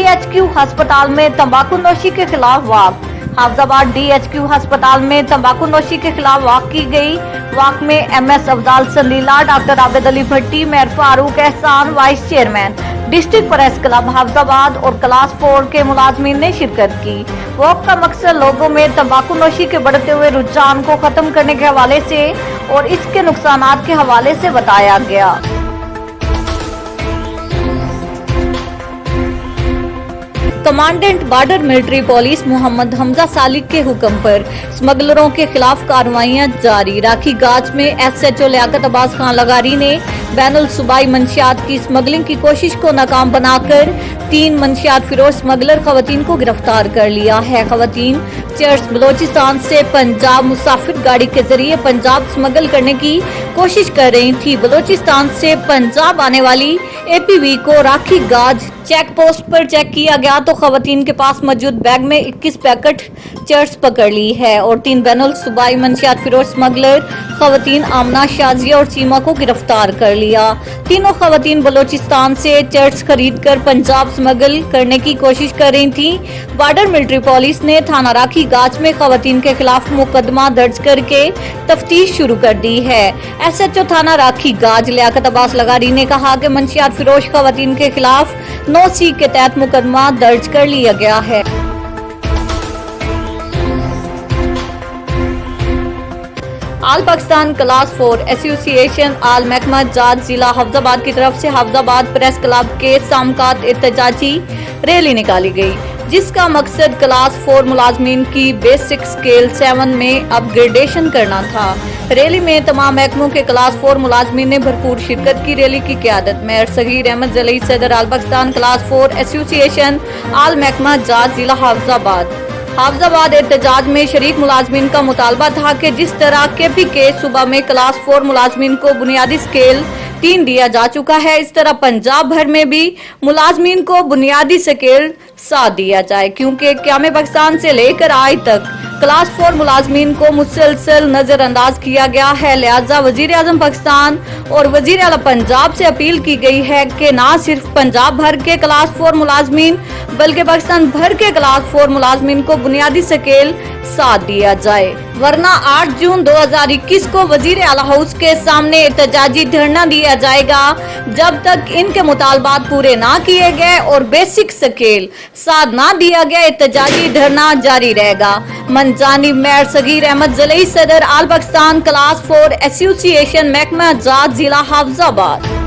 DHQ अस्पताल में तंबाकू नोशी के खिलाफ वाक। हाफजाबाद DHQ अस्पताल में तंबाकू नोशी के खिलाफ वाक की गई। वाक में MS अब्दाल संदीला, डॉक्टर आबिद अली भट्टी, मेयर फारूक एहसान, vice chairman, district press club Hafizabad और क्लास 4 के मुलाजमीन ने शिरकत की। वॉक का मकसद लोगों में तंबाकू नोशी के बढ़ते हुए रुझान को खत्म करने के हवाले से और इसके नुकसानात के हवाले से बताया गया। Commandant border military police Mohammad Hamza Salik के हुक्म पर स्मगलरों के खिलाफ कार्रवाइयां जारी। राखी गाज में SHO लियाकत अब्बास खान लगारी ने बैनुल सूबाई मंशियात की स्मगलिंग की कोशिश को नाकाम बनाकर 3 मंशियात फिरोज स्मगलर खवातीन को गिरफ्तार कर लिया है। खवातीन चर्च बलोचिस्तान से पंजाब मुसाफिर गाड़ी के जरिए पंजाब स्मगल करने की कोशिश कर रही थी। बलोचिस्तान से पंजाब आने वाली APV को राखी गाज चेक पोस्ट पर चेक किया गया तो खवातीन के पास मौजूद बैग में 21 पैकेट चर्च पकड़ ली है और 3 बैनुल सूबाई मंशियात फिरोज स्मगलर खवातीन आमना, शाजिया और सीमा को गिरफ्तार कर लिया। तीनों खवातीन बलोचिस्तान से चर्च खरीद कर पंजाब स्मगल करने की कोशिश कर रही थी। बॉर्डर मिलिट्री पुलिस ने थाना राखी गाज में खवातीन के खिलाफ मुकदमा दर्ज करके तफ्तीश शुरू कर दी है। SHO थाना राखी गाज लियाकत अब्बास लगारी ने कहा कि मंशियात फिरोज खवातीन के खिलाफ 9C के तहत मुकदमा दर्ज कर लिया गया है। आल पाकिस्तान क्लास 4 एसोसिएशन आल महकमा जात जिला हाफजाबाद की तरफ से हाफजाबाद प्रेस क्लब के सामकात एहतजाजी रैली निकाली गई, जिसका मकसद क्लास 4 मुलाजमीन की बेसिक स्केल 7 में अपग्रेडेशन करना था। रैली में तमाम महकमों के क्लास 4 मुलाजमीन ने भरपूर शिरकत की। रैली की क़यादत मेयर सगीर अहमद जली, सदर आल पाकिस्तान क्लास 4 एसोसिएशन आल महकमा जात जिला हाफजाबाद एहतजाज में शरीक मुलाजमीन का मुतालबा था कि जिस तरह KPK सूबा में क्लास 4 मुलाजमीन को बुनियादी स्केल 3 दिया जा चुका है, इस तरह पंजाब भर में भी मुलाजमीन को बुनियादी स्केल 7 दिया जाए, क्योंकि क़याम पाकिस्तान से लेकर आज तक क्लास 4 मुलाजमीन को मुसलसल नजरअंदाज किया गया है। लिहाजा वजीर आजम पाकिस्तान और वजीर आला पंजाब से अपील की गई है कि न सिर्फ पंजाब भर के क्लास 4 मुलाजमीन बल्कि पाकिस्तान भर के क्लास 4 मुलाजमीन को बुनियादी स्केल 7 दिया जाए, वरना 8 जून 2021 को वजीर आला हाउस के सामने एहतजाजी धरना दिया जाएगा जब तक इनके मुतालबात पूरे ना किए गए और बेसिक स्केल 7 ना दिया गया। एहतजाजी धरना जारी रहेगा। मंजानी मेयर सगीर अहमद जली, सदर आल पाकिस्तान क्लास 4 एसोसिएशन महकमा जात जिला हाफजाबाद।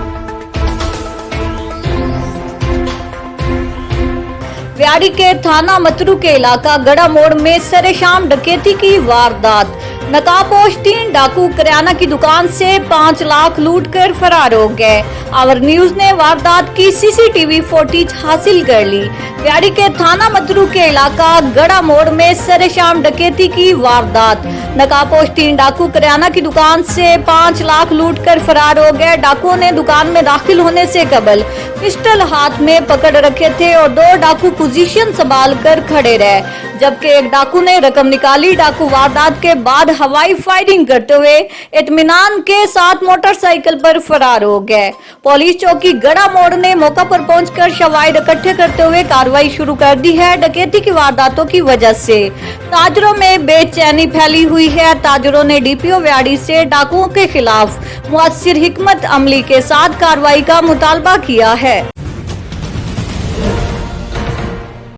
व्याड़ी के थाना मतरू के इलाका गड़ा मोड़ में सरेशाम डकैती की वारदात। नकाबपोश 3 डाकू किराना की दुकान से 5 लाख लूट कर फरार हो गए। आवर न्यूज ने वारदात की CCTV फुटेज हासिल कर ली। व्याड़ी के थाना मतरू के इलाका गड़ा मोड़ में सरेशाम डकैती की वारदात। नकाबपोश 3 डाकू किराना की दुकान से 5 लाख लूट कर फरार हो गए। डाकुओं ने दुकान में दाखिल होने से कबल पिस्टल हाथ में पकड़ रखे थे और 2 डाकू पोजीशन संभाल कर खड़े रहे, जबकि एक डाकू ने रकम निकाली। डाकू वारदात के बाद हवाई फायरिंग करते हुए इत्मीनान के साथ मोटरसाइकिल पर फरार हो गए। पुलिस चौकी गड़ा मोड़ ने मौका पर पहुंचकर शवाहिद इकट्ठे करते हुए कार्रवाई शुरू कर दी है। डकैती की वारदातों की वजह से ताजरों में बेचैनी फैली हुई है। ताजरों ने DPO व्याड़ी से डाकुओं के खिलाफ मुअस्सिर हिकमत अमली के साथ कार्रवाई का मुतालबा किया है।